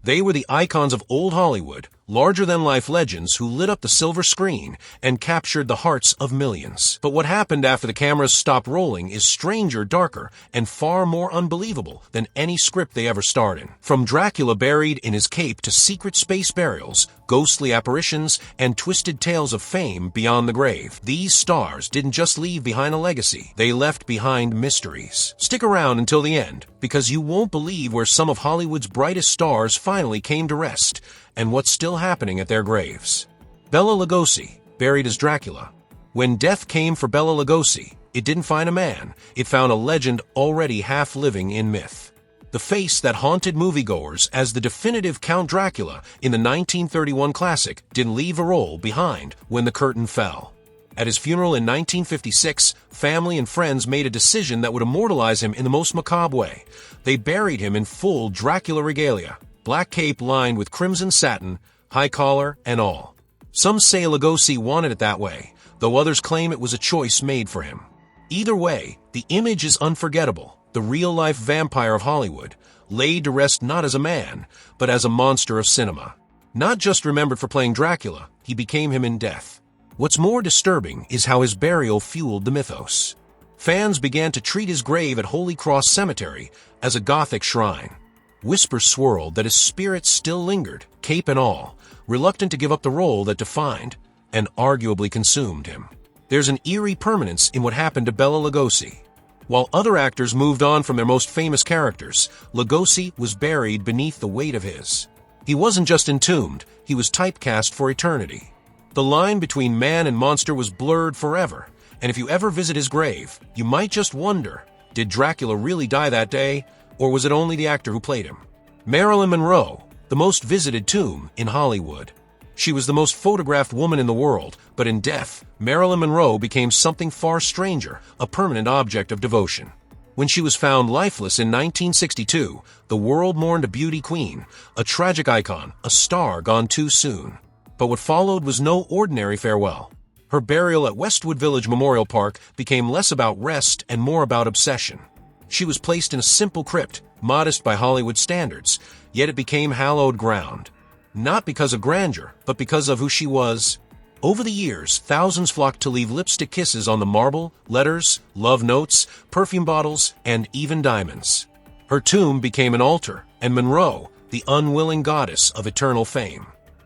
They were the icons of old Hollywood, larger-than-life legends who lit up the silver screen and captured the hearts of millions. But what happened after the cameras stopped rolling is stranger, darker, and far more unbelievable than any script they ever starred in. From Dracula buried in his cape to secret space burials, ghostly apparitions, and twisted tales of fame beyond the grave, these stars didn't just leave behind a legacy, they left behind mysteries. Stick around until the end, because you won't believe where some of Hollywood's brightest stars finally came to rest, and what's still happening at their graves. Bela Lugosi, buried as Dracula. When death came for Bela Lugosi, it didn't find a man, it found a legend already half living in myth. The face that haunted moviegoers as the definitive Count Dracula in the 1931 classic didn't leave a role behind when the curtain fell. At his funeral in 1956, family and friends made a decision that would immortalize him in the most macabre way. They buried him in full Dracula regalia, black cape lined with crimson satin, high collar, and all. Some say Lugosi wanted it that way, though others claim it was a choice made for him. Either way, the image is unforgettable. The real-life vampire of Hollywood, laid to rest not as a man, but as a monster of cinema. Not just remembered for playing Dracula, he became him in death. What's more disturbing is how his burial fueled the mythos. Fans began to treat his grave at Holy Cross Cemetery as a Gothic shrine. Whispers swirled that his spirit still lingered, cape and all, reluctant to give up the role that defined and arguably consumed him. There's an eerie permanence in what happened to Bela Lugosi. While other actors moved on from their most famous characters, Lugosi was buried beneath the weight of his. He wasn't just entombed, he was typecast for eternity. The line between man and monster was blurred forever, and if you ever visit his grave, you might just wonder, did Dracula really die that day, or was it only the actor who played him? Marilyn Monroe, the most visited tomb in Hollywood. She was the most photographed woman in the world, but in death, Marilyn Monroe became something far stranger, a permanent object of devotion. When she was found lifeless in 1962, the world mourned a beauty queen, a tragic icon, a star gone too soon. But what followed was no ordinary farewell. Her burial at Westwood Village Memorial Park became less about rest and more about obsession. She was placed in a simple crypt, modest by Hollywood standards, yet it became hallowed ground. Not because of grandeur, but because of who she was. Over the years, thousands flocked to leave lipstick kisses on the marble, letters, love notes, perfume bottles, and even diamonds. Her tomb became an altar, and Monroe, the unwilling goddess of eternal fame.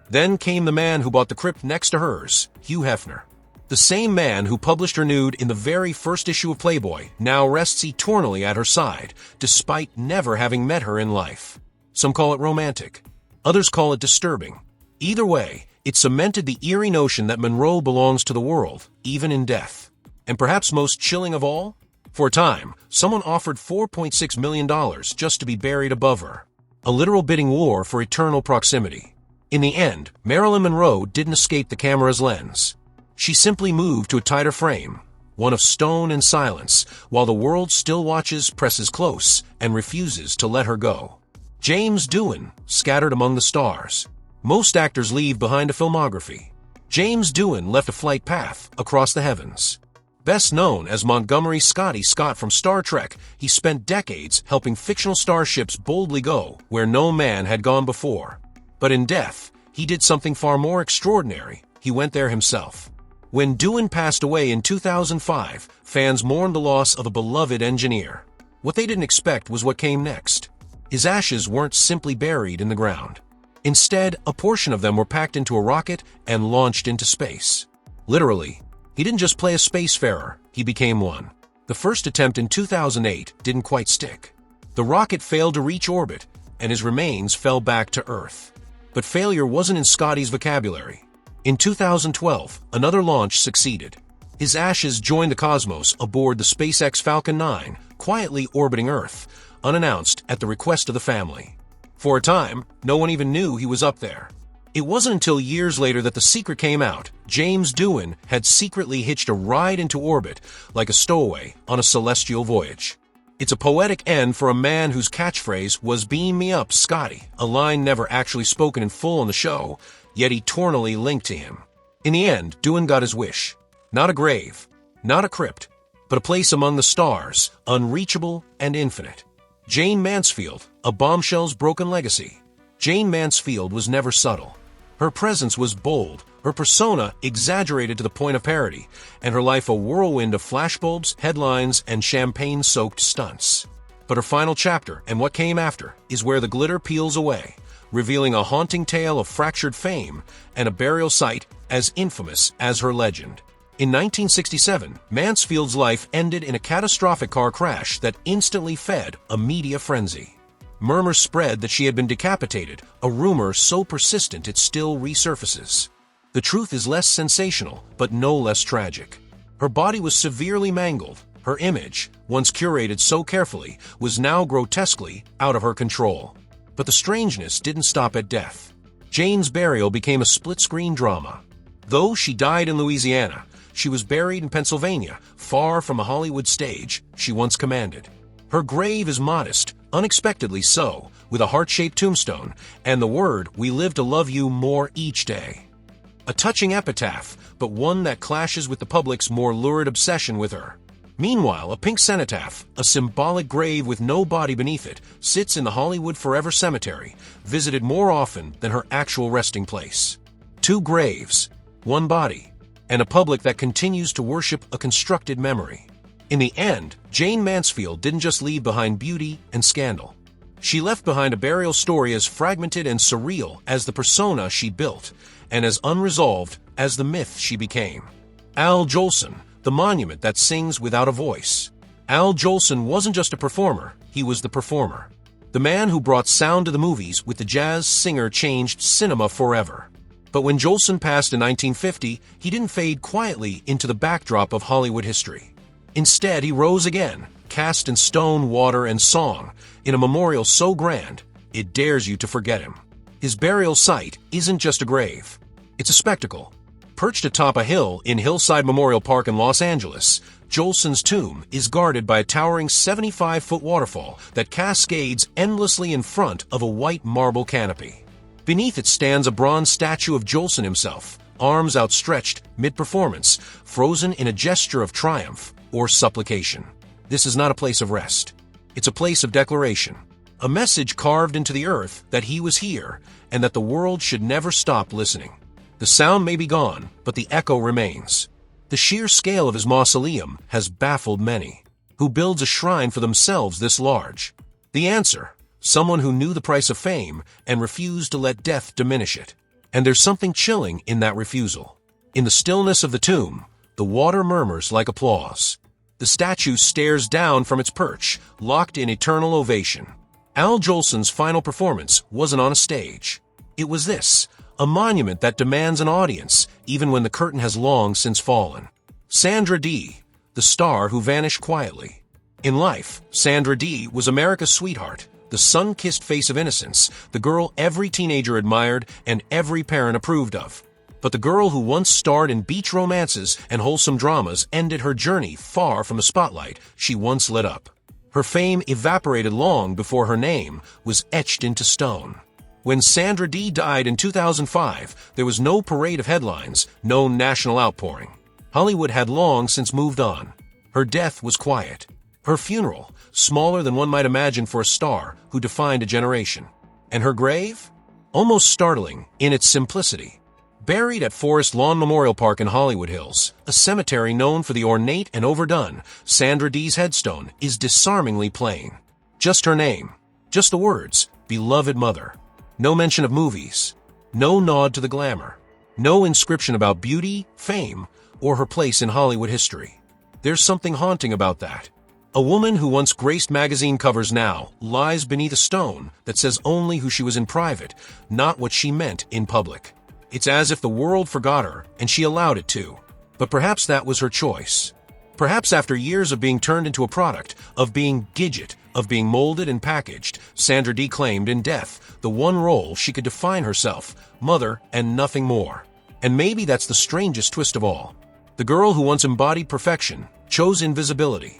Then came the man who bought the crypt next to hers, Hugh Hefner. The same man who published her nude in the very first issue of Playboy now rests eternally at her side, despite never having met her in life. Some call it romantic. Others call it disturbing. Either way, it cemented the eerie notion that Monroe belongs to the world, even in death. And perhaps most chilling of all? For a time, someone offered $4.6 million just to be buried above her. A literal bidding war for eternal proximity. In the end, Marilyn Monroe didn't escape the camera's lens. She simply moved to a tighter frame, one of stone and silence, while the world still watches, presses close, and refuses to let her go. James Doohan, scattered among the stars. Most actors leave behind a filmography. James Doohan left a flight path across the heavens. Best known as Montgomery Scotty Scott from Star Trek, he spent decades helping fictional starships boldly go where no man had gone before. But in death, he did something far more extraordinary. He went there himself. When Doohan passed away in 2005, fans mourned the loss of a beloved engineer. What they didn't expect was what came next. His ashes weren't simply buried in the ground. Instead, a portion of them were packed into a rocket and launched into space. Literally, he didn't just play a spacefarer, he became one. The first attempt in 2008 didn't quite stick. The rocket failed to reach orbit, and his remains fell back to Earth. But failure wasn't in Scotty's vocabulary. In 2012, another launch succeeded. His ashes joined the cosmos aboard the SpaceX Falcon 9, quietly orbiting Earth, unannounced at the request of the family. For a time, no one even knew he was up there. It wasn't until years later that the secret came out. James Doohan had secretly hitched a ride into orbit like a stowaway on a celestial voyage. It's a poetic end for a man whose catchphrase was "Beam me up, Scotty," a line never actually spoken in full on the show, yet eternally linked to him. In the end, Doohan got his wish. Not a grave, not a crypt, but a place among the stars, unreachable and infinite. Jane Mansfield, a bombshell's broken legacy. Jane Mansfield was never subtle. Her presence was bold, her persona exaggerated to the point of parody, and her life a whirlwind of flashbulbs, headlines, and champagne-soaked stunts. But her final chapter, and what came after, is where the glitter peels away, revealing a haunting tale of fractured fame and a burial site as infamous as her legend. In 1967, Mansfield's life ended in a catastrophic car crash that instantly fed a media frenzy. Murmurs spread that she had been decapitated, a rumor so persistent it still resurfaces. The truth is less sensational, but no less tragic. Her body was severely mangled. Her image, once curated so carefully, was now grotesquely out of her control. But the strangeness didn't stop at death. Jane's burial became a split-screen drama. Though she died in Louisiana, she was buried in Pennsylvania, far from a Hollywood stage she once commanded. Her grave is modest, unexpectedly so, with a heart-shaped tombstone and the word, "We live to love you more each day." A touching epitaph, but one that clashes with the public's more lurid obsession with her. Meanwhile, a pink cenotaph, a symbolic grave with no body beneath it, sits in the Hollywood Forever Cemetery, visited more often than her actual resting place. Two graves, one body, and a public that continues to worship a constructed memory. In the end, Jane Mansfield didn't just leave behind beauty and scandal. She left behind a burial story as fragmented and surreal as the persona she built, and as unresolved as the myth she became. Al Jolson, the monument that sings without a voice. Al Jolson wasn't just a performer, he was the performer. The man who brought sound to the movies with the jazz singer changed cinema forever. But when Jolson passed in 1950, he didn't fade quietly into the backdrop of Hollywood history. Instead, he rose again, cast in stone, water, and song, in a memorial so grand, it dares you to forget him. His burial site isn't just a grave. It's a spectacle. Perched atop a hill in Hillside Memorial Park in Los Angeles, Jolson's tomb is guarded by a towering 75-foot waterfall that cascades endlessly in front of a white marble canopy. Beneath it stands a bronze statue of Jolson himself, arms outstretched mid-performance, frozen in a gesture of triumph or supplication. This is not a place of rest. It's a place of declaration. A message carved into the earth that he was here and that the world should never stop listening. The sound may be gone, but the echo remains. The sheer scale of his mausoleum has baffled many. Who builds a shrine for themselves this large? The answer: someone who knew the price of fame and refused to let death diminish it. And there's something chilling in that refusal. In the stillness of the tomb, the water murmurs like applause. The statue stares down from its perch, locked in eternal ovation. Al Jolson's final performance wasn't on a stage. It was this, a monument that demands an audience, even when the curtain has long since fallen. Sandra Dee, the star who vanished quietly. In life, Sandra Dee was America's sweetheart, the sun-kissed face of innocence, the girl every teenager admired and every parent approved of. But the girl who once starred in beach romances and wholesome dramas ended her journey far from the spotlight she once lit up. Her fame evaporated long before her name was etched into stone. When Sandra Dee died in 2005, there was no parade of headlines, no national outpouring. Hollywood had long since moved on. Her death was quiet. Her funeral, smaller than one might imagine for a star who defined a generation. And her grave? Almost startling in its simplicity. Buried at Forest Lawn Memorial Park in Hollywood Hills, a cemetery known for the ornate and overdone, Sandra Dee's headstone is disarmingly plain. Just her name. Just the words, "Beloved Mother." No mention of movies. No nod to the glamour. No inscription about beauty, fame, or her place in Hollywood history. There's something haunting about that. A woman who once graced magazine covers now lies beneath a stone that says only who she was in private, not what she meant in public. It's as if the world forgot her, and she allowed it to. But perhaps that was her choice. Perhaps after years of being turned into a product, of being gidget, of being molded and packaged, Sandra Dee claimed in death the one role she could define herself, mother and nothing more. And maybe that's the strangest twist of all. The girl who once embodied perfection chose invisibility.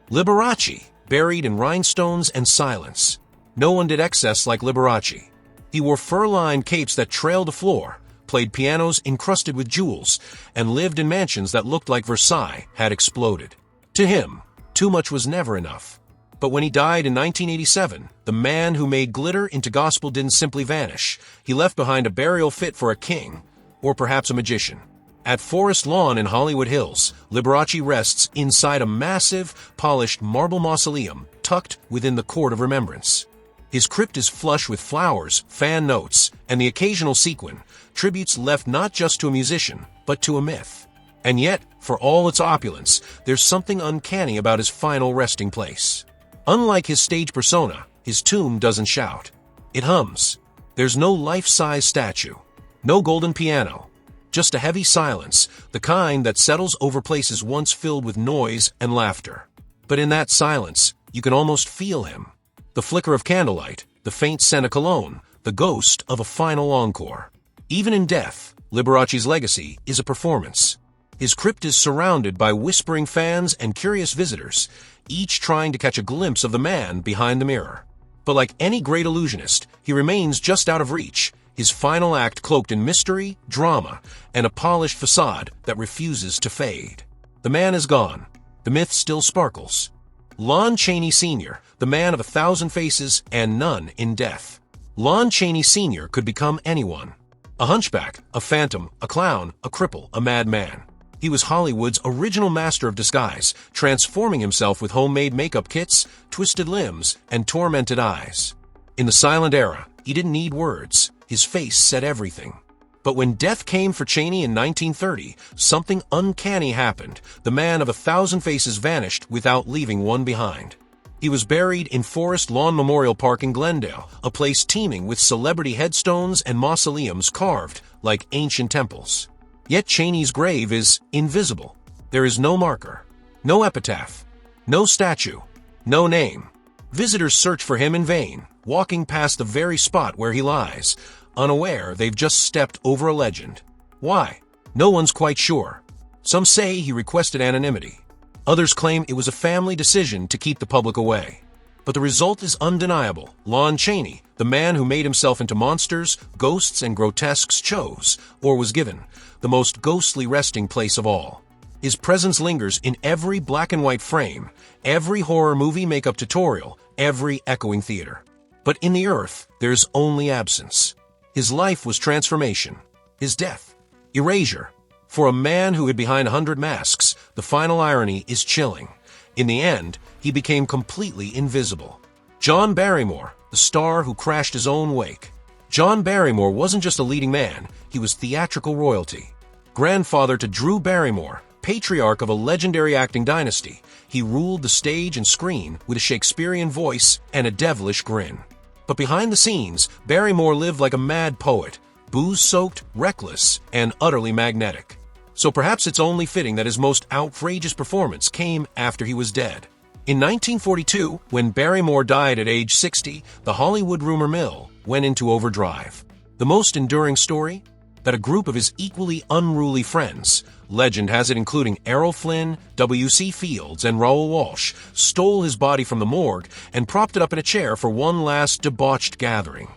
Liberace, buried in rhinestones and silence. No one did excess like Liberace. He wore fur-lined capes that trailed the floor, played pianos encrusted with jewels, and lived in mansions that looked like Versailles had exploded. To him, too much was never enough. But when he died in 1987, the man who made glitter into gospel didn't simply vanish. He left behind a burial fit for a king, or perhaps a magician. At Forest Lawn in Hollywood Hills, Liberace rests inside a massive, polished marble mausoleum tucked within the Court of Remembrance. His crypt is flush with flowers, fan notes, and the occasional sequin, tributes left not just to a musician, but to a myth. And yet, for all its opulence, there's something uncanny about his final resting place. Unlike his stage persona, his tomb doesn't shout. It hums. There's no life-size statue, no golden piano, just a heavy silence, the kind that settles over places once filled with noise and laughter. But in that silence, you can almost feel him. The flicker of candlelight, the faint scent of cologne, the ghost of a final encore. Even in death, Liberace's legacy is a performance. His crypt is surrounded by whispering fans and curious visitors, each trying to catch a glimpse of the man behind the mirror. But like any great illusionist, he remains just out of reach, his final act cloaked in mystery, drama, and a polished facade that refuses to fade. The man is gone. The myth still sparkles. Lon Chaney Sr., the man of 1,000 faces and none in death. Lon Chaney Sr. could become anyone. A hunchback, a phantom, a clown, a cripple, a madman. He was Hollywood's original master of disguise, transforming himself with homemade makeup kits, twisted limbs, and tormented eyes. In the silent era, he didn't need words. His face said everything. But when death came for Chaney in 1930, something uncanny happened. The man of 1,000 faces vanished without leaving one behind. He was buried in Forest Lawn Memorial Park in Glendale, a place teeming with celebrity headstones and mausoleums carved like ancient temples. Yet Chaney's grave is invisible. There is no marker, no epitaph, no statue, no name. Visitors search for him in vain, walking past the very spot where he lies, unaware they've just stepped over a legend. Why? No one's quite sure. Some say he requested anonymity. Others claim it was a family decision to keep the public away. But the result is undeniable. Lon Chaney, the man who made himself into monsters, ghosts, and grotesques, chose, or was given, the most ghostly resting place of all. His presence lingers in every black and white frame, every horror movie makeup tutorial, every echoing theater. But in the earth, there's only absence. His life was transformation. His death, erasure. For a man who hid behind 100 masks, the final irony is chilling. In the end, he became completely invisible. John Barrymore, the star who crashed his own wake. John Barrymore wasn't just a leading man, he was theatrical royalty. Grandfather to Drew Barrymore, patriarch of a legendary acting dynasty, he ruled the stage and screen with a Shakespearean voice and a devilish grin. But behind the scenes, Barrymore lived like a mad poet, booze-soaked, reckless, and utterly magnetic. So perhaps it's only fitting that his most outrageous performance came after he was dead. In 1942, when Barrymore died at age 60, the Hollywood rumor mill went into overdrive. The most enduring story? That a group of his equally unruly friends, legend has it including Errol Flynn, W.C. Fields, and Raoul Walsh, stole his body from the morgue and propped it up in a chair for one last debauched gathering.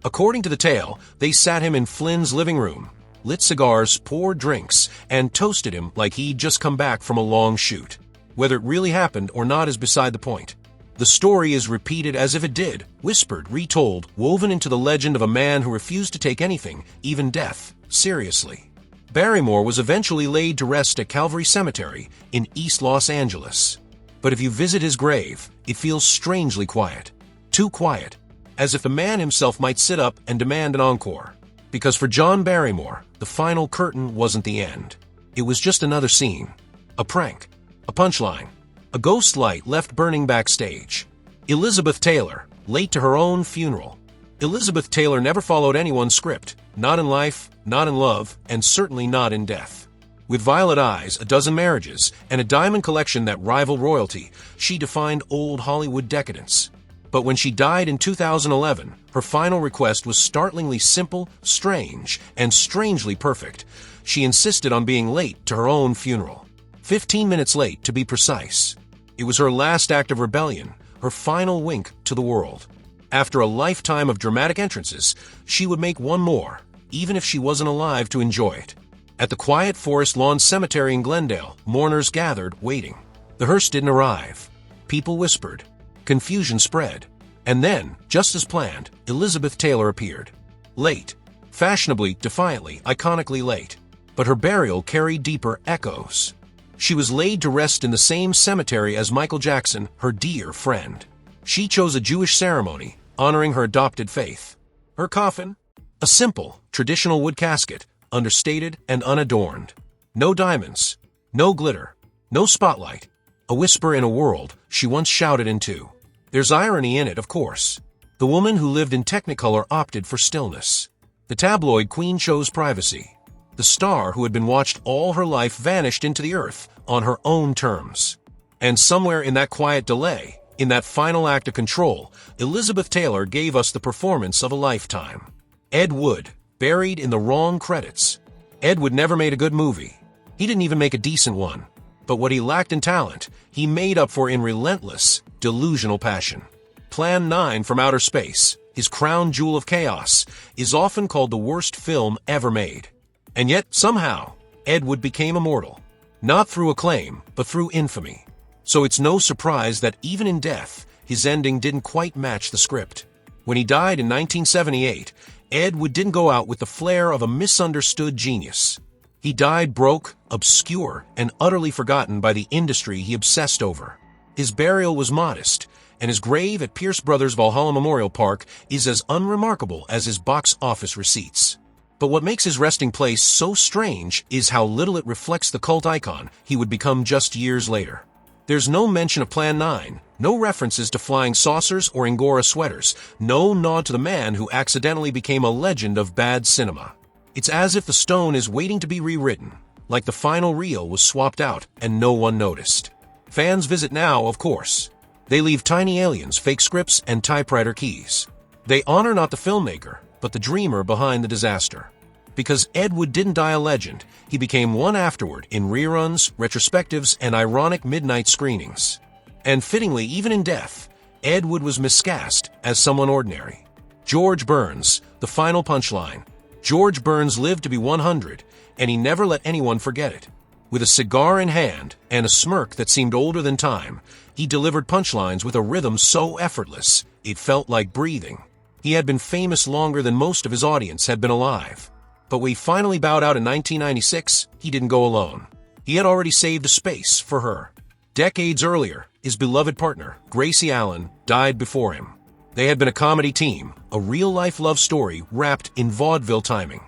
According to the tale, they sat him in Flynn's living room, lit cigars, poured drinks, and toasted him like he'd just come back from a long shoot. Whether it really happened or not is beside the point. The story is repeated as if it did, whispered, retold, woven into the legend of a man who refused to take anything, even death, seriously. Barrymore was eventually laid to rest at Calvary Cemetery in East Los Angeles. But if you visit his grave, it feels strangely quiet. Too quiet. As if the man himself might sit up and demand an encore. Because for John Barrymore, the final curtain wasn't the end. It was just another scene. A prank. A punchline. A ghost light left burning backstage. Elizabeth Taylor, late to her own funeral. Elizabeth Taylor never followed anyone's script. Not in life, not in love, and certainly not in death. With violet eyes, a dozen marriages, and a diamond collection that rivaled royalty, she defined old Hollywood decadence. But when she died in 2011, her final request was startlingly simple, strange, and strangely perfect. She insisted on being late to her own funeral. 15 minutes late, to be precise. It was her last act of rebellion, her final wink to the world. After a lifetime of dramatic entrances, she would make one more, even if she wasn't alive to enjoy it. At the quiet Forest Lawn Cemetery in Glendale, mourners gathered, waiting. The hearse didn't arrive. People whispered. Confusion spread. And then, just as planned, Elizabeth Taylor appeared. Late. Fashionably, defiantly, iconically late. But her burial carried deeper echoes. She was laid to rest in the same cemetery as Michael Jackson, her dear friend. She chose a Jewish ceremony, honoring her adopted faith. Her coffin? A simple, traditional wood casket, understated and unadorned. No diamonds, no glitter, no spotlight. A whisper in a world she once shouted into. There's irony in it, of course. The woman who lived in Technicolor opted for stillness. The tabloid queen chose privacy. The star who had been watched all her life vanished into the earth on her own terms. And somewhere in that quiet delay, in that final act of control, Elizabeth Taylor gave us the performance of a lifetime. Ed Wood, buried in the wrong credits. Ed Wood never made a good movie. He didn't even make a decent one. But what he lacked in talent, he made up for in relentless, delusional passion. Plan 9 from Outer Space, his crown jewel of chaos, is often called the worst film ever made. And yet, somehow, Ed Wood became immortal. Not through acclaim, but through infamy. So it's no surprise that even in death, his ending didn't quite match the script. When he died in 1978, Ed Wood didn't go out with the flair of a misunderstood genius. He died broke, obscure, and utterly forgotten by the industry he obsessed over. His burial was modest, and his grave at Pierce Brothers Valhalla Memorial Park is as unremarkable as his box office receipts. But what makes his resting place so strange is how little it reflects the cult icon he would become just years later. There's no mention of Plan 9, no references to flying saucers or Angora sweaters, no nod to the man who accidentally became a legend of bad cinema. It's as if the stone is waiting to be rewritten, like the final reel was swapped out and no one noticed. Fans visit now, of course. They leave tiny aliens, fake scripts, and typewriter keys. They honor not the filmmaker, but the dreamer behind the disaster. Because Ed Wood didn't die a legend, he became one afterward in reruns, retrospectives, and ironic midnight screenings. And fittingly, even in death, Ed Wood was miscast as someone ordinary. George Burns, the final punchline. George Burns lived to be 100, and he never let anyone forget it. With a cigar in hand and a smirk that seemed older than time, he delivered punchlines with a rhythm so effortless, it felt like breathing. He had been famous longer than most of his audience had been alive. But when he finally bowed out in 1996, he didn't go alone. He had already saved a space for her. Decades earlier, his beloved partner, Gracie Allen, died before him. They had been a comedy team, a real-life love story wrapped in vaudeville timing.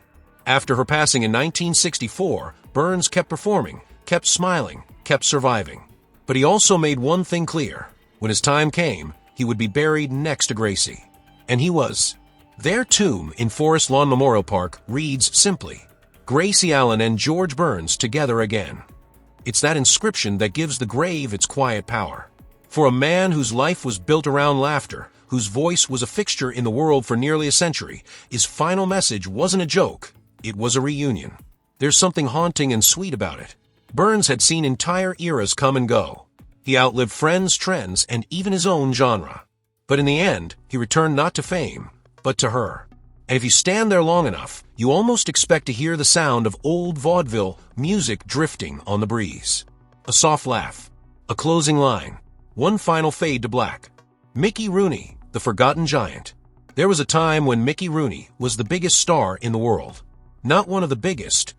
After her passing in 1964, Burns kept performing, kept smiling, kept surviving. But he also made one thing clear. When his time came, he would be buried next to Gracie. And he was. Their tomb in Forest Lawn Memorial Park reads simply, Gracie Allen and George Burns together again. It's that inscription that gives the grave its quiet power. For a man whose life was built around laughter, whose voice was a fixture in the world for nearly a century, his final message wasn't a joke, it was a reunion. There's something haunting and sweet about it. Burns had seen entire eras come and go. He outlived friends, trends, and even his own genre. But in the end, he returned not to fame, but to her. And if you stand there long enough, you almost expect to hear the sound of old vaudeville music drifting on the breeze. A soft laugh, a closing line, one final fade to black. Mickey Rooney, the forgotten giant. There was a time when Mickey Rooney was the biggest star in the world. Not one of the biggest.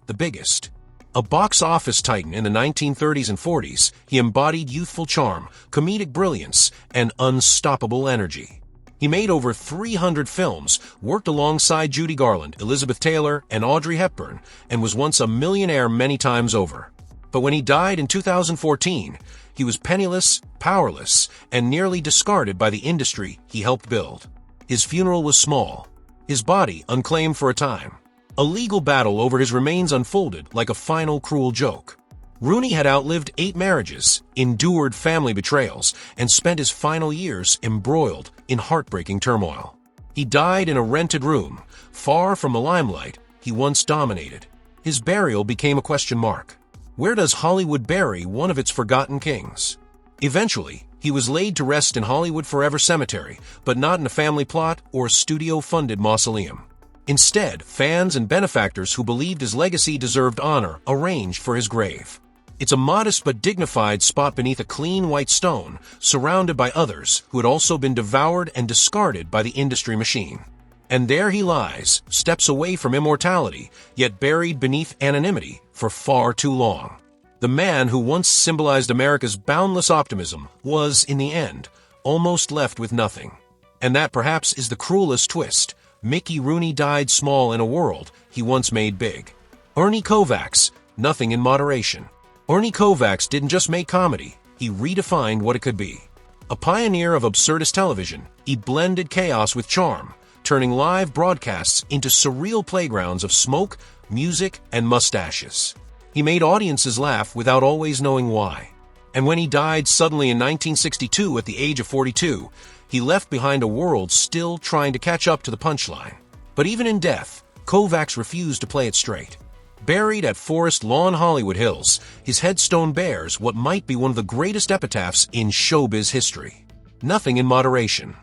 A box office titan in the 1930s and 40s, he embodied youthful charm, comedic brilliance, and unstoppable energy. He made over 300 films, worked alongside Judy Garland, Elizabeth Taylor, and Audrey Hepburn, and was once a millionaire many times over. But when he died in 2014, he was penniless, powerless, and nearly discarded by the industry he helped build. His funeral was small, his body unclaimed for a time. A legal battle over his remains unfolded like a final cruel joke. Rooney had outlived 8 marriages, endured family betrayals, and spent his final years embroiled in heartbreaking turmoil. He died in a rented room, far from the limelight he once dominated. His burial became a question mark. Where does Hollywood bury one of its forgotten kings? Eventually, he was laid to rest in Hollywood Forever Cemetery, but not in a family plot or a studio-funded mausoleum. Instead, fans and benefactors who believed his legacy deserved honor arranged for his grave. It's a modest but dignified spot beneath a clean white stone, surrounded by others who had also been devoured and discarded by the industry machine. And there he lies, steps away from immortality, yet buried beneath anonymity for far too long. The man who once symbolized America's boundless optimism was, in the end, almost left with nothing. And that perhaps is the cruelest twist. Mickey Rooney died small in a world he once made big. Ernie Kovacs, nothing in moderation. Ernie Kovacs didn't just make comedy, he redefined what it could be. A pioneer of absurdist television, he blended chaos with charm, turning live broadcasts into surreal playgrounds of smoke, music, and mustaches. He made audiences laugh without always knowing why. And when he died suddenly in 1962 at the age of 42, he left behind a world still trying to catch up to the punchline. But even in death, Kovacs refused to play it straight. Buried at Forest Lawn Hollywood Hills, his headstone bears what might be one of the greatest epitaphs in showbiz history. Nothing in moderation.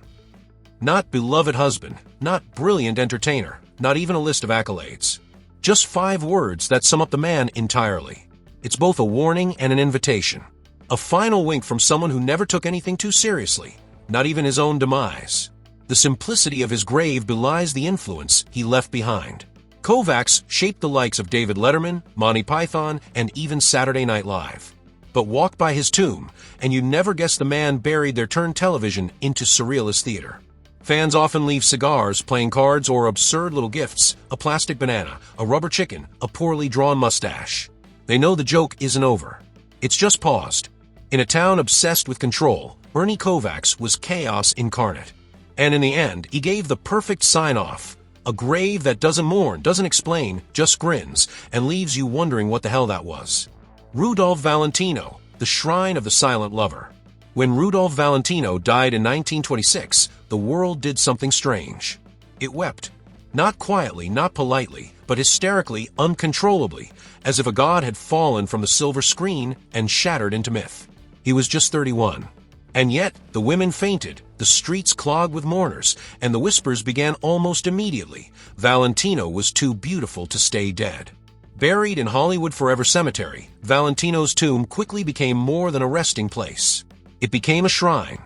Not beloved husband, not brilliant entertainer, not even a list of accolades. Just 5 words that sum up the man entirely. It's both a warning and an invitation. A final wink from someone who never took anything too seriously, not even his own demise. The simplicity of his grave belies the influence he left behind. Kovacs shaped the likes of David Letterman, Monty Python, and even Saturday Night Live. But walk by his tomb, and you never guess the man buried there turned television into surrealist theater. Fans often leave cigars, playing cards, or absurd little gifts, a plastic banana, a rubber chicken, a poorly drawn mustache. They know the joke isn't over. It's just paused. In a town obsessed with control, Ernie Kovacs was chaos incarnate. And in the end, he gave the perfect sign-off. A grave that doesn't mourn, doesn't explain, just grins, and leaves you wondering what the hell that was. Rudolph Valentino, the shrine of the silent lover. When Rudolph Valentino died in 1926, the world did something strange. It wept. Not quietly, not politely, but hysterically, uncontrollably, as if a god had fallen from the silver screen and shattered into myth. He was just 31. And yet, the women fainted, the streets clogged with mourners, and the whispers began almost immediately. Valentino was too beautiful to stay dead. Buried in Hollywood Forever Cemetery, Valentino's tomb quickly became more than a resting place. It became a shrine.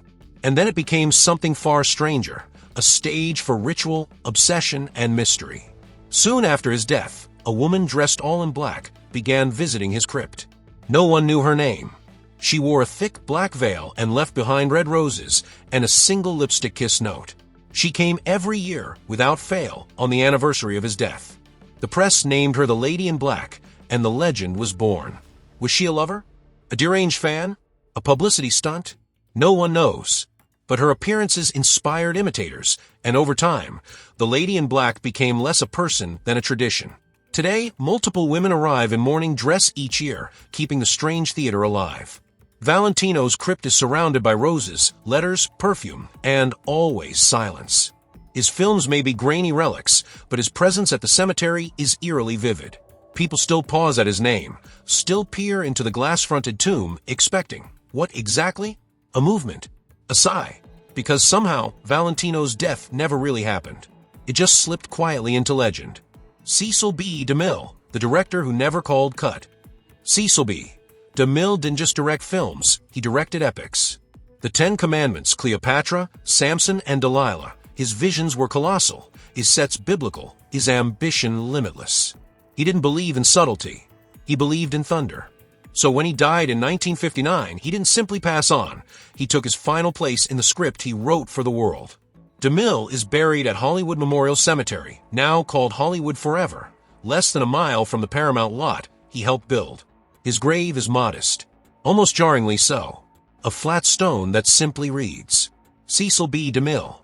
And then it became something far stranger, a stage for ritual, obsession, and mystery. Soon after his death, a woman dressed all in black began visiting his crypt. No one knew her name. She wore a thick black veil and left behind red roses and a single lipstick kiss note. She came every year, without fail, on the anniversary of his death. The press named her the Lady in Black, and the legend was born. Was she a lover? A deranged fan? A publicity stunt? No one knows. But her appearances inspired imitators, and over time, the Lady in Black became less a person than a tradition. Today, multiple women arrive in mourning dress each year, keeping the strange theater alive. Valentino's crypt is surrounded by roses, letters, perfume, and always silence. His films may be grainy relics, but his presence at the cemetery is eerily vivid. People still pause at his name, still peer into the glass-fronted tomb, expecting, what exactly? A movement, a sigh, because somehow Valentino's death never really happened. It just slipped quietly into legend. Cecil B. DeMille, the director who never called cut. Cecil B. DeMille didn't just direct films, he directed epics. The 10 Commandments, Cleopatra, Samson, and Delilah. His visions were colossal, his sets biblical, his ambition limitless. He didn't believe in subtlety, he believed in thunder. So when he died in 1959, he didn't simply pass on, he took his final place in the script he wrote for the world. DeMille is buried at Hollywood Memorial Cemetery, now called Hollywood Forever, less than a mile from the Paramount lot he helped build. His grave is modest, almost jarringly so. A flat stone that simply reads, Cecil B. DeMille.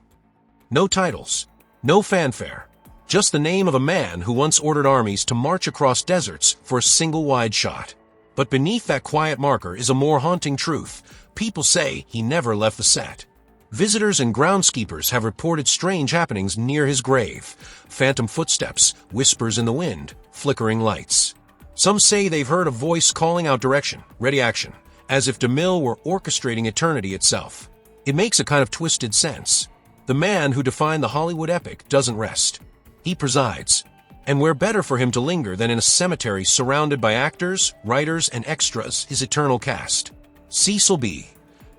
No titles, no fanfare, just the name of a man who once ordered armies to march across deserts for a single wide shot. But beneath that quiet marker is a more haunting truth. People say he never left the set. Visitors and groundskeepers have reported strange happenings near his grave. Phantom footsteps, whispers in the wind, flickering lights. Some say they've heard a voice calling out direction, ready action, as if DeMille were orchestrating eternity itself. It makes a kind of twisted sense. The man who defined the Hollywood epic doesn't rest. He presides. And where better for him to linger than in a cemetery surrounded by actors, writers, and extras, his eternal cast. Cecil B.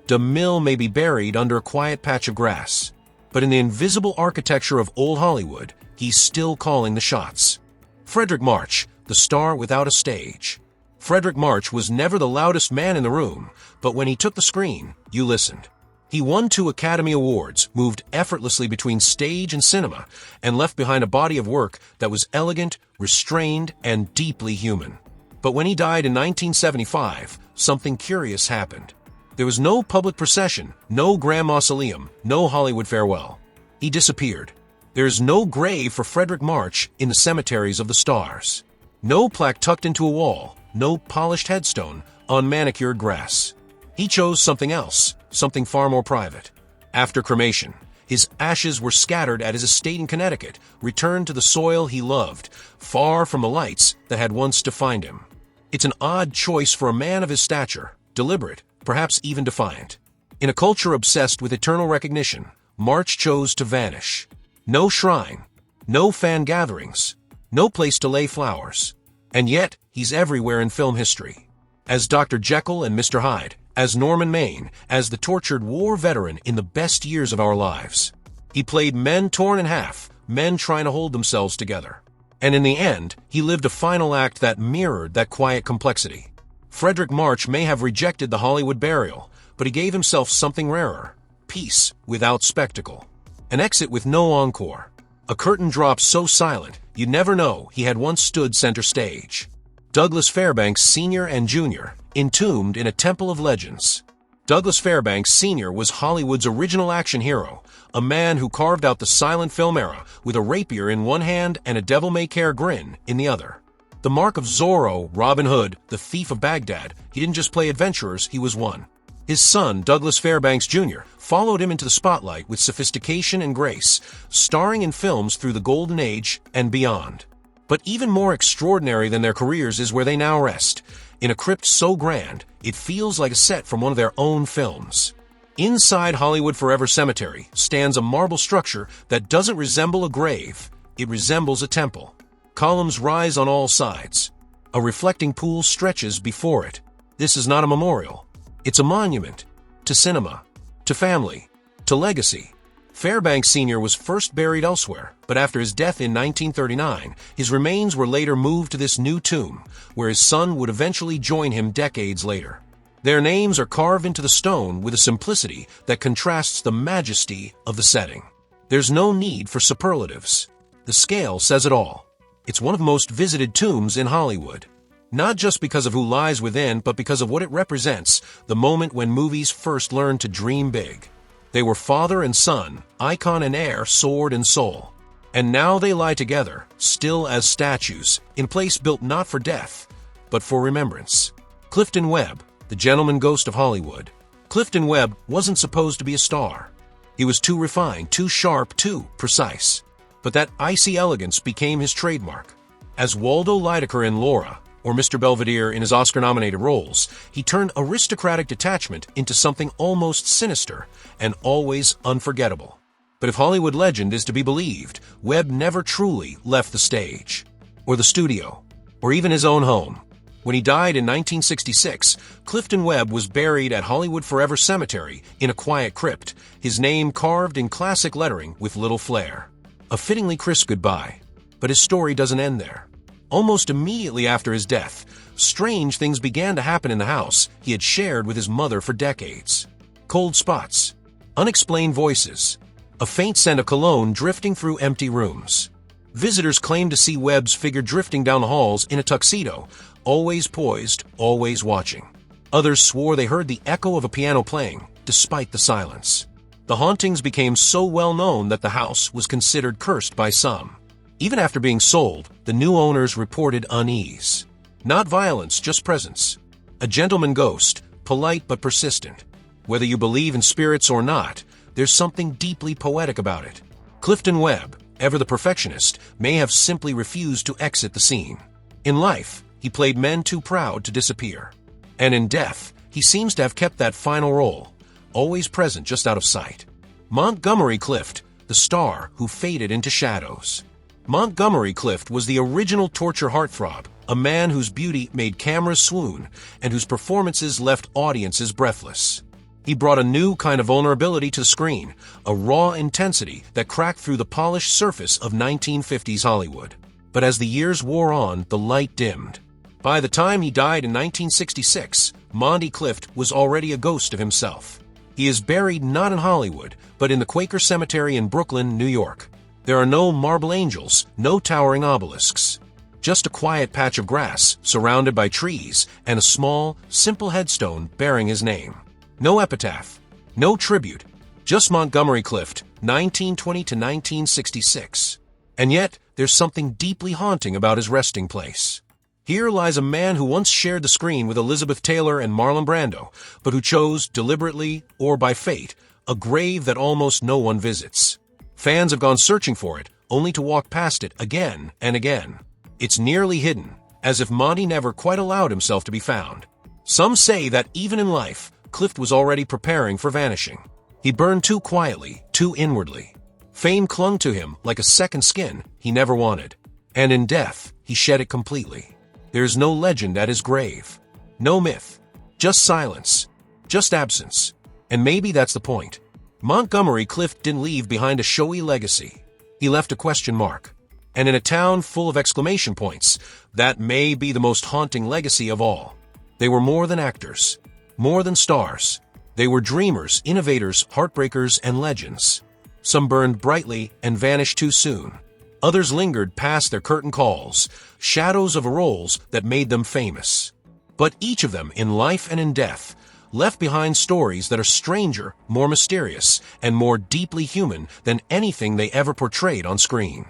DeMille may be buried under a quiet patch of grass, but in the invisible architecture of old Hollywood, he's still calling the shots. Fredric March, the star without a stage. Fredric March was never the loudest man in the room, but when he took the screen, you listened. He won 2 Academy Awards, moved effortlessly between stage and cinema, and left behind a body of work that was elegant, restrained, and deeply human. But when he died in 1975, something curious happened. There was no public procession, no grand mausoleum, no Hollywood farewell. He disappeared. There's no grave for Fredric March in the cemeteries of the stars. No plaque tucked into a wall, no polished headstone on manicured grass. He chose something else, something far more private. After cremation, his ashes were scattered at his estate in Connecticut, returned to the soil he loved, far from the lights that had once defined him. It's an odd choice for a man of his stature, deliberate, perhaps even defiant. In a culture obsessed with eternal recognition, March chose to vanish. No shrine, no fan gatherings, no place to lay flowers. And yet, he's everywhere in film history. As Dr. Jekyll and Mr. Hyde, as Norman Maine, as the tortured war veteran in the best years of our lives. He played men torn in half, men trying to hold themselves together. And in the end, he lived a final act that mirrored that quiet complexity. Fredric March may have rejected the Hollywood burial, but he gave himself something rarer: peace without spectacle. An exit with no encore. A curtain drop so silent, you'd never know he had once stood center stage. Douglas Fairbanks Sr. and Jr., entombed in a temple of legends. Douglas Fairbanks Sr. was Hollywood's original action hero, a man who carved out the silent film era with a rapier in one hand and a devil-may-care grin in the other. The mark of Zorro, Robin Hood, the thief of Baghdad, he didn't just play adventurers, he was one. His son, Douglas Fairbanks Jr., followed him into the spotlight with sophistication and grace, starring in films through the Golden Age and beyond. But even more extraordinary than their careers is where they now rest, in a crypt so grand, it feels like a set from one of their own films. Inside Hollywood Forever Cemetery stands a marble structure that doesn't resemble a grave, it resembles a temple. Columns rise on all sides. A reflecting pool stretches before it. This is not a memorial. It's a monument. To cinema. To family. To legacy. Fairbanks Sr. was first buried elsewhere, but after his death in 1939, his remains were later moved to this new tomb, where his son would eventually join him decades later. Their names are carved into the stone with a simplicity that contrasts the majesty of the setting. There's no need for superlatives. The scale says it all. It's one of the most visited tombs in Hollywood. Not just because of who lies within, but because of what it represents, the moment when movies first learned to dream big. They were father and son, icon and heir, sword and soul. And now they lie together, still as statues, in a place built not for death, but for remembrance. Clifton Webb, the gentleman ghost of Hollywood. Clifton Webb wasn't supposed to be a star. He was too refined, too sharp, too precise. But that icy elegance became his trademark. As Waldo Lydecker in Laura, or Mr. Belvedere in his Oscar-nominated roles, he turned aristocratic detachment into something almost sinister and always unforgettable. But if Hollywood legend is to be believed, Webb never truly left the stage, or the studio, or even his own home. When he died in 1966, Clifton Webb was buried at Hollywood Forever Cemetery in a quiet crypt, his name carved in classic lettering with little flair. A fittingly crisp goodbye. But his story doesn't end there. Almost immediately after his death, strange things began to happen in the house he had shared with his mother for decades. Cold spots, unexplained voices, a faint scent of cologne drifting through empty rooms. Visitors claimed to see Webb's figure drifting down the halls in a tuxedo, always poised, always watching. Others swore they heard the echo of a piano playing, despite the silence. The hauntings became so well known that the house was considered cursed by some. Even after being sold, the new owners reported unease. Not violence, just presence. A gentleman ghost, polite but persistent. Whether you believe in spirits or not, there's something deeply poetic about it. Clifton Webb, ever the perfectionist, may have simply refused to exit the scene. In life, he played men too proud to disappear. And in death, he seems to have kept that final role, always present just out of sight. Montgomery Clift, the star who faded into shadows. Montgomery Clift was the original torture heartthrob, a man whose beauty made cameras swoon and whose performances left audiences breathless. He brought a new kind of vulnerability to the screen, a raw intensity that cracked through the polished surface of 1950s Hollywood. But as the years wore on, the light dimmed. By the time he died in 1966, Monty Clift was already a ghost of himself. He is buried not in Hollywood, but in the Quaker Cemetery in Brooklyn, New York. There are no marble angels, no towering obelisks. Just a quiet patch of grass, surrounded by trees, and a small, simple headstone bearing his name. No epitaph, no tribute, just Montgomery Clift, 1920 to 1966. And yet, there's something deeply haunting about his resting place. Here lies a man who once shared the screen with Elizabeth Taylor and Marlon Brando, but who chose, deliberately or by fate, a grave that almost no one visits. Fans have gone searching for it, only to walk past it again and again. It's nearly hidden, as if Monty never quite allowed himself to be found. Some say that even in life, Clift was already preparing for vanishing. He burned too quietly, too inwardly. Fame clung to him like a second skin he never wanted. And in death, he shed it completely. There's no legend at his grave. No myth. Just silence. Just absence. And maybe that's the point. Montgomery Clift didn't leave behind a showy legacy. He left a question mark. And in a town full of exclamation points, that may be the most haunting legacy of all. They were more than actors. More than stars. They were dreamers, innovators, heartbreakers, and legends. Some burned brightly and vanished too soon. Others lingered past their curtain calls, shadows of roles that made them famous. But each of them, in life and in death, left behind stories that are stranger, more mysterious, and more deeply human than anything they ever portrayed on screen.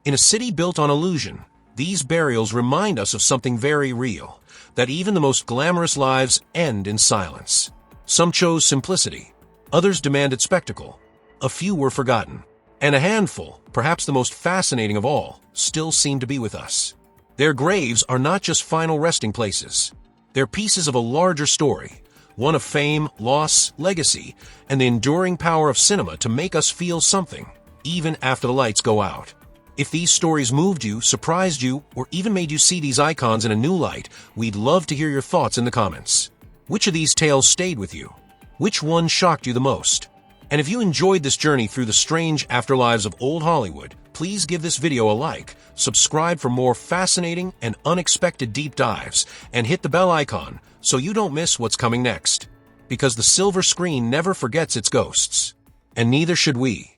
In a city built on illusion, these burials remind us of something very real, that even the most glamorous lives end in silence. Some chose simplicity. Others demanded spectacle. A few were forgotten. And a handful, perhaps the most fascinating of all, still seem to be with us. Their graves are not just final resting places. They're pieces of a larger story, one of fame, loss, legacy, and the enduring power of cinema to make us feel something, even after the lights go out. If these stories moved you, surprised you, or even made you see these icons in a new light, we'd love to hear your thoughts in the comments. Which of these tales stayed with you? Which one shocked you the most? And if you enjoyed this journey through the strange afterlives of old Hollywood, please give this video a like, subscribe for more fascinating and unexpected deep dives, and hit the bell icon so you don't miss what's coming next. Because the silver screen never forgets its ghosts. And neither should we.